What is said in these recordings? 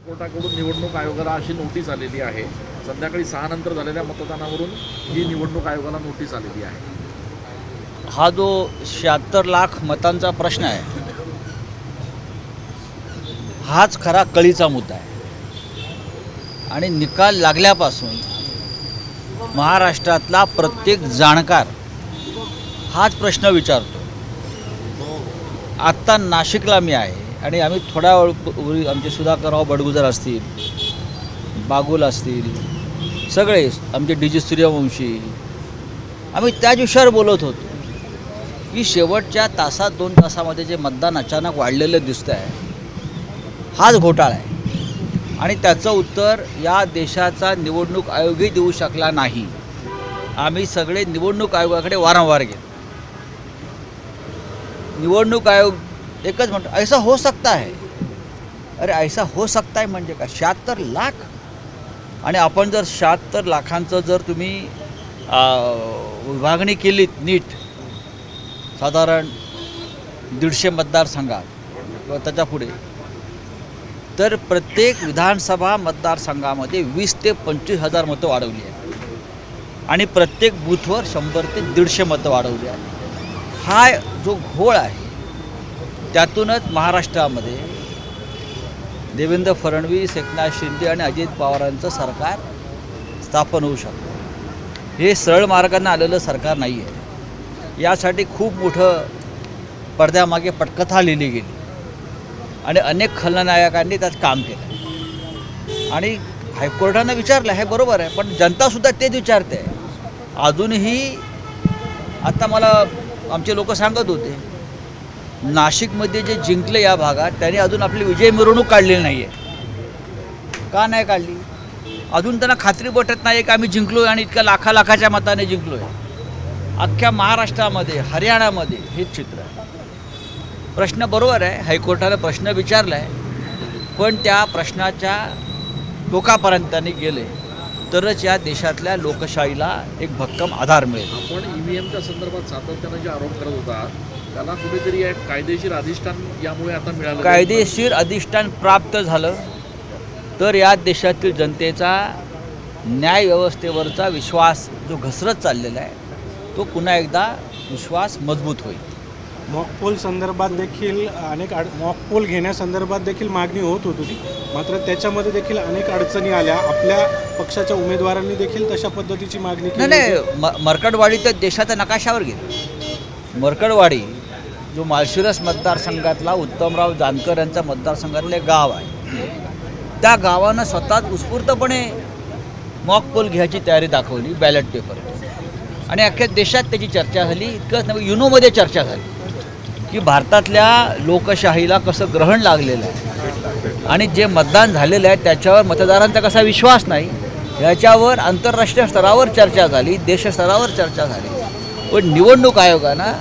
कोर्टाकडून निवडणूक आयोगाला अशी नोटीस आलेली आहे। संध्याकाळी 6 नंतर झालेल्या मतदानावरून ही निवडणूक आयोगाला नोटीस आलेली आहे। हा जो 76 लाख मतांचा प्रश्न आहे, हाच खरा कळीचा मुद्दा आहे। आणि निकाल लागल्यापासून महाराष्ट्रातला प्रत्येक जाणकार हाच प्रश्न विचारतो। आत्ता नाशिकला मी आहे आणि आम्ही थोड्या वेळ आमचे सुधाकरराव बडगुजर असतील, बागुल असतील, सगळे आमचे डी.जी. सूर्यवंशी, आम्ही त्याच विषयावर बोलत होतो की शेवटच्या तासात 2 तासामध्ये जे मतदान अचानक वाढलेलं दिसतं आहे, हाच घोटाळा आहे। आणि त्याचं उत्तर या देशाचा निवडणूक आयोगही देऊ शकला नाही। आम्ही सगळे निवडणूक आयोगाकडे वारंवार गेलो। निवडणूक आयोग एकच म्हणतो, ऐसा हो सकता है। अरे ऐसा हो सकता है म्हणजे का? 76 लाख। आणि आपण जर 76 लाखांचं जर तुम्ही विभागणी केलीत नीट, साधारण 150 मतदारसंघात किंवा त्याच्या पुढे, तर प्रत्येक विधानसभा मतदारसंघामध्ये 20 ते 25 हजार मतं वाढवली आहेत आणि प्रत्येक बूथवर 100 ते 150 मतं वाढवली आहेत। हा जो घोळ आहे, त्यातूनच महाराष्ट्रामध्ये देवेंद्र फडणवीस, एकनाथ शिंदे आणि अजित पवारांचं सरकार स्थापन होऊ शकतं। हे सरळ मार्गाने आलेलं सरकार नाही आहे। यासाठी खूप मोठं पडद्यामागे पटकथा लिहिली गेली आणि अनेक खलनायकांनी त्यात काम केलं। आणि हायकोर्टानं विचारलं, हे बरोबर आहे, पण जनतासुद्धा तेच विचारते। अजूनही आता मला आमचे लोक सांगत होते, नाशिकमध्ये जे जिंकले या भागात, त्यांनी अजून आपली विजय मिरवणूक काढलेली नाही आहे। का नाही काढली? अजून त्यांना खात्री पटत नाही की आम्ही जिंकलो आणि इतक्या लाखाच्या मताने जिंकलो आहे। अख्ख्या महाराष्ट्रामध्ये, हरियाणामध्ये हेच चित्र आहे। प्रश्न बरोबर आहे, हायकोर्टाने प्रश्न विचारला आहे, पण त्या प्रश्नाच्या टोकापर्यंत त्यांनी गेले तरच या देशातल्या लोकशाहीला एक भक्कम आधार मिळेल। आपण ईव्हीएमच्या संदर्भात सातत्याने जे आरोप करत होता, त्याला कुठेतरी एक कायदेशीर अधिष्ठान यामुळे आता मिळालं। कायदेशीर अधिष्ठान प्राप्त झालं तर या देशातील जनतेचा न्यायव्यवस्थेवरचा विश्वास जो घसरत चाललेला आहे, तो पुन्हा एकदा विश्वास मजबूत होईल। मॉकपोल संदर्भात देखील मॉकपोल घेण्यासंदर्भात देखील मागणी होत होती, मात्र त्याच्यामध्ये देखील अनेक अडचणी आल्या। आपल्या पक्षाच्या उमेदवारांनी देखील तशा पद्धतीची मागणी केली। नाही, मरकडवाडी तर देशाच्या नकाशावर गेली। मरकडवाडी जो माळशिरस मतदारसंघातला उत्तमराव जानकर यांचा मतदारसंघातलं एक गाव आहे, त्या गावानं स्वतःच उत्स्फूर्तपणे मॉकपोल घ्यायची तयारी दाखवली बॅलेट पेपर, आणि अख्ख्या देशात त्याची चर्चा झाली। इतकंच नाही, युनोमध्ये चर्चा झाली की भारतातल्या लोकशाहीला कसं ग्रहण लागलेलं आहे आणि जे मतदान झालेलं आहे त्याच्यावर मतदारांचा कसा विश्वास नाही, याच्यावर आंतरराष्ट्रीय स्तरावर चर्चा झाली, देशस्तरावर चर्चा झाली। पण निवडणूक आयोगानं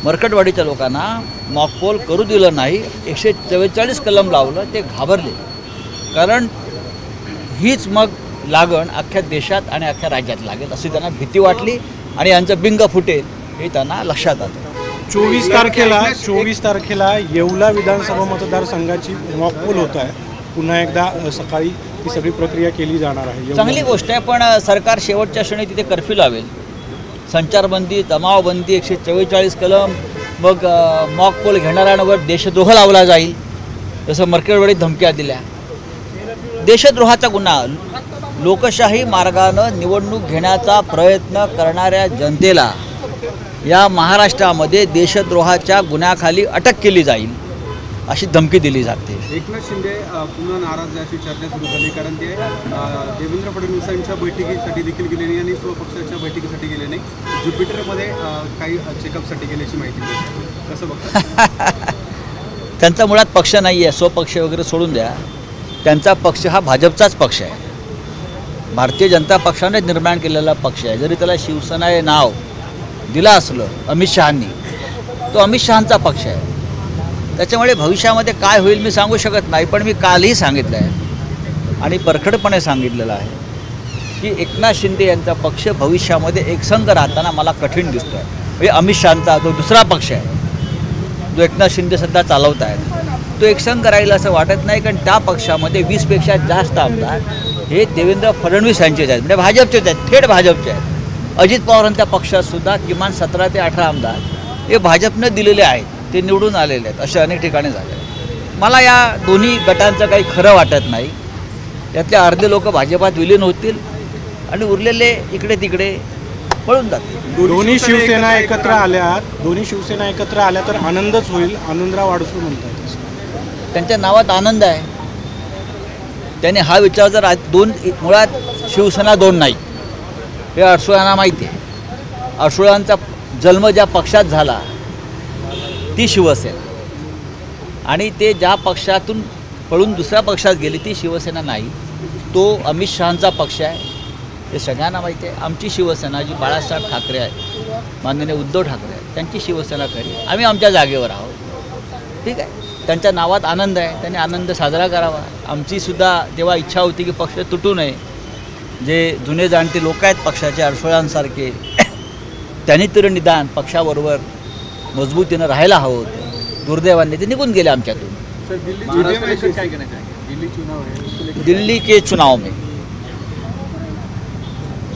मरकटवाडीच्या लोकांना मॉकपोल करू दिलं नाही। 144 कलम लावलं, ते घाबरले, कारण हीच मग लागण अख्ख्या देशात आणि अख्ख्या राज्यात लागेल अशी त्यांना भीती वाटली आणि यांचं बिंग फुटेल हे त्यांना लक्षात आलं। 24 तारखेला येवला विधानसभा मतदारसंघाची मॉकपोल होत आहे। पुन्हा एकदा सकाळी ती सगळी प्रक्रिया केली जाणार आहे। चांगली गोष्ट आहे, पण सरकार शेवटच्या क्षणी तिथे कर्फ्यू लावेल, संचारबंदी, जमावबंदी, 144 कलम, मग मॉकपोल घेणाऱ्यांवर देशद्रोह लावला जाईल, जसं मरकटवाडीत धमक्या दिल्या। देशद्रोहाचा गुन्हा, लोकशाही मार्गानं निवडणूक घेण्याचा प्रयत्न करणाऱ्या जनतेला या महाराष्ट्रामध्ये देशद्रोहाच्या गुन्ह्याखाली अटक केली जाईल अशी धमकी दिली जाते। एकनाथ शिंदे पुन्हा नाराज अशी चर्चा सुरू झाली, कारण ते देवेंद्र फडणवीसांच्या बैठकीसाठी देखील गेले नाही आणि स्वपक्षाच्या बैठकीसाठी गेले नाही, ज्युपिटरमध्ये काही चेकअपसाठी गेल्याची माहिती मिळते। कसं बघता? त्यांचा मुळात पक्ष नाही आहे, स्वपक्ष वगैरे सोडून द्या। त्यांचा पक्ष हा भाजपचाच पक्ष आहे, भारतीय जनता पक्षाने निर्माण केलेला पक्ष आहे। जरी त्याला शिवसेना हे नाव दिलं असलं अमित शहांनी, तो अमित शहांचा पक्ष आहे। त्याच्यामुळे भविष्यामध्ये काय होईल मी सांगू शकत नाही, पण मी कालही सांगितलं आहे आणि परखडपणे सांगितलेलं आहे की एकनाथ शिंदे यांचा पक्ष भविष्यामध्ये एकसंघ राहताना मला कठीण दिसतो आहे। म्हणजे अमित शहांचा जो दुसरा पक्ष आहे, जो एकनाथ शिंदे सध्या चालवत आहेत, तो एकसंघ राहील असं वाटत नाही, कारण त्या पक्षामध्ये 20पेक्षा जास्त आमदार हे देवेंद्र फडणवीस यांचेच आहेत, म्हणजे भाजपचेच आहेत, थेट भाजपचे आहेत. अजित पवारांच्या पक्षातसुद्धा किमान 17 ते 18 आमदार हे भाजपनं दिलेले आहेत, ते निवडून आलेले आहेत, असे अनेक ठिकाणी झाले. मला या दोन्ही गटांचं काही खरं वाटत नाही. त्यातले अर्धे लोक भाजपात विलीन होतील आणि उरलेले इकडे तिकडे पळून जातील. दोन्ही शिवसेना एकत्र आल्या तर आनंदच होईल, आनंदराव अडसूळ म्हणतात. त्यांच्या नावात आनंद आहे. त्याने हा विचार जर मुळात शिवसेना 2 नाही, हे अडसुळांना माहिती आहे. अडसुळांचा जन्म ज्या पक्षात झाला ती शिवसेना, आणि ते ज्या पक्षातून पळून दुसऱ्या पक्षात गेली ती शिवसेना नाही. तो अमित शहांचा पक्ष आहे, हे सगळ्यांना माहिती आहे. आमची शिवसेना जी बाळासाहेब ठाकरे आहेत, माननीय उद्धव ठाकरे आहेत, त्यांची शिवसेना खरी. आम्ही आमच्या जागेवर आहोत, ठीक आहे. त्यांच्या नावात आनंद आहे, त्यांनी आनंद साजरा करावा. आमचीसुद्धा तेव्हा इच्छा होती की पक्ष तुटू नये. जे जुने जाणते लोक आहेत पक्षाचे अडसुळांसारखे, त्यांनी तर निदान पक्षाबरोबर मजबूतीनं राहायला हवं होतं. दुर्दैवाने ते निघून गेले आमच्यातून. दिल्ली के चुनाव में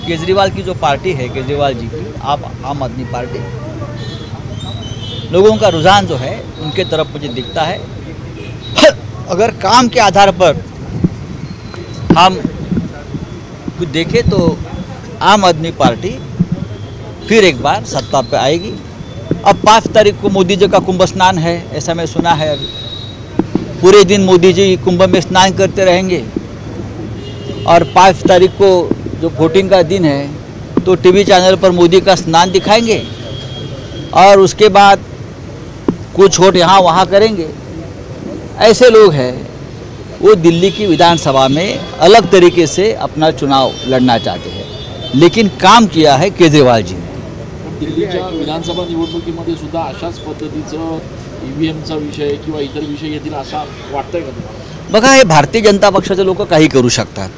केजरीवाल की जो पार्टी है, केजरीवाल जी की आम आदमी पार्टी, लोगों का रुझान जो है उनके तरफ मुझे दिखता है. अगर काम के आधार पर हम कुछ देखें तो आम आदमी पार्टी फिर एक बार सत्ता पे आएगी. अब 5 तारीख को मोदी जी का कुंभ स्नान है, ऐसा मैं सुना है. पूरे दिन मोदी जी कुंभ में स्नान करते रहेंगे और 5 तारीख को जो वोटिंग का दिन है तो टीवी चैनल पर मोदी का स्नान दिखाएंगे और उसके बाद कुछ वोट यहाँ वहाँ करेंगे. ऐसे लोग हैं, वो दिल्ली की विधानसभा में अलग तरीके से अपना चुनाव लड़ना चाहते हैं, लेकिन काम किया है केजरीवाल जी ने. दिल्लीच्या विधानसभा निवडणुकीमध्ये सुद्धा अशाच पद्धतीचं EVMचा विषय किंवा इतर विषय येतील असं वाटतंय का तुम्हाला? बघा, हे भारतीय जनता पक्षाचे लोक काही करू शकतात.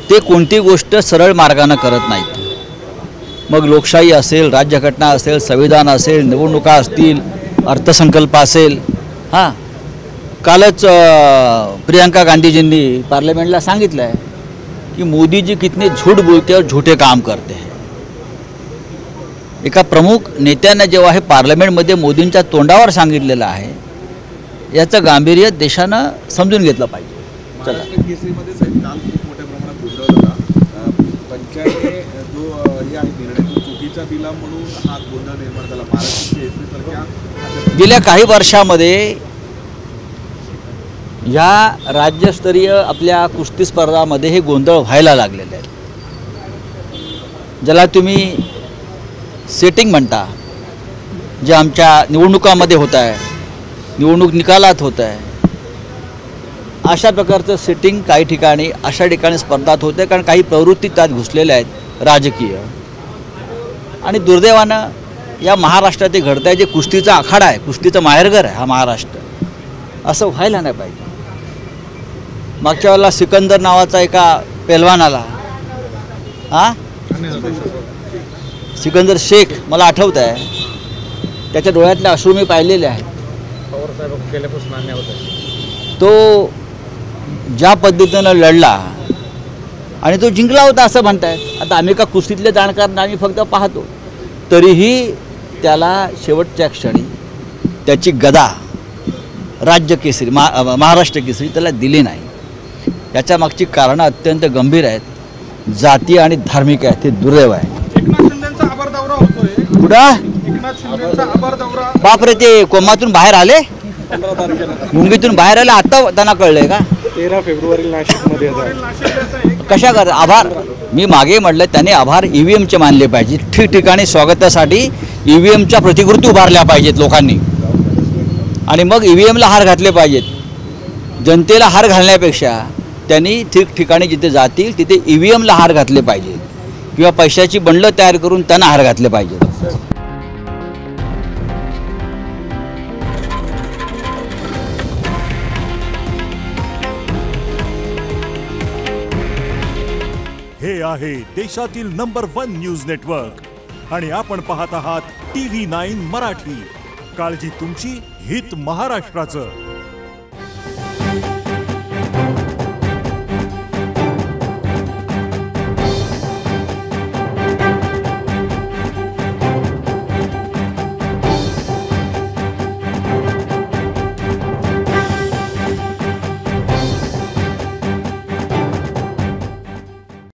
ते कोणती गोष्ट सरळ मार्गाने करत नाहीत. मग लोकशाही असेल, राज्यघटना असेल, संविधान असेल, निवडणुका असतील, अर्थसंकल्प असेल. हां, कालच प्रियंका गांधीजींनी पार्लियामेंटला सांगितलं आहे की मोदी जी कितने झूठ बोलते और झूठे काम करते हैं. एका प्रमुख नेत्यानं जेव्हा हे पार्लमेंटमध्ये मोदींच्या तोंडावर सांगितलेलं आहे, याचं गांभीर्य देशानं समजून घेतलं पाहिजे. चला, केसरीमध्ये साहेब काल खूप मोठ्या प्रमाणात गोंधळ झाला. पंचायतने जो हे आहे निर्णय तो चुकीचा दिला म्हणून हा गोंधळ निर्माण झाला. महाराष्ट्राच्या केसरीसारख्या गेल्या काही वर्षामध्ये या राज्यस्तरीय आपल्या कुस्ती स्पर्धामध्ये हे गोंधळ व्हायला लागलेले आहेत. ज्याला तुम्ही सेटिंग म्हणता, जे आमच्या निवडणुकामध्ये होत आहे, निवडणूक निकालात होत आहे, अशा प्रकारचं सेटिंग काही ठिकाणी अशा ठिकाणी स्पर्धात होते, कारण काही प्रवृत्ती त्यात घुसलेल्या आहेत राजकीय. आणि दुर्दैवानं या महाराष्ट्रात ते घडत आहे, जे कुस्तीचा आखाडा आहे, कुस्तीचं माहेरघर आहे हा महाराष्ट्र, असं व्हायला नाही पाहिजे. मागच्या वेळेला सिकंदर नावाचा एका पेलवानाला, हां सिकंदर शेख, मला आठवत आहे, त्याच्या डोळ्यातले अश्रू मी पाहिलेले आहेत. तो ज्या पद्धतीनं लढला आणि तो जिंकला होता असं म्हणतायत. आता आम्ही का कुस्तीतले जाणकार आम्ही फक्त पाहतो, तरीही त्याला शेवटच्या क्षणी त्याची गदा राज्य केसरी महाराष्ट्र केसरी त्याला दिली नाही. याच्या मागची कारणं अत्यंत गंभीर आहेत, जाती आणि धार्मिक आहेत. हे दुर्दैव आहे. बापरे, ते कोमातून बाहेर आले, मुंगीतून बाहेर आले, आता त्यांना कळलंय का? 13 फेब्रुवारी नाशिकमध्ये कशा कर आभार मी मागे म्हटलं, त्याने आभार EVMचे मानले पाहिजे. ठिकठिकाणी स्वागतासाठी EVMच्या प्रतिकृती उभारल्या पाहिजेत लोकांनी, आणि मग EVMला हार घातले पाहिजेत. जनतेला हार घालण्यापेक्षा त्यांनी ठिकठिकाणी जिथे जातील तिथे EVMला हार घातले पाहिजेत, किंवा पैशाची बंडलं तयार करून त्यांना हार घातले पाहिजेत. हे आहे देशातील नंबर 1 न्यूज नेटवर्क आणि आपण पाहत आहात TV9 मराठी. काळजी तुमची, हित महाराष्ट्राचं.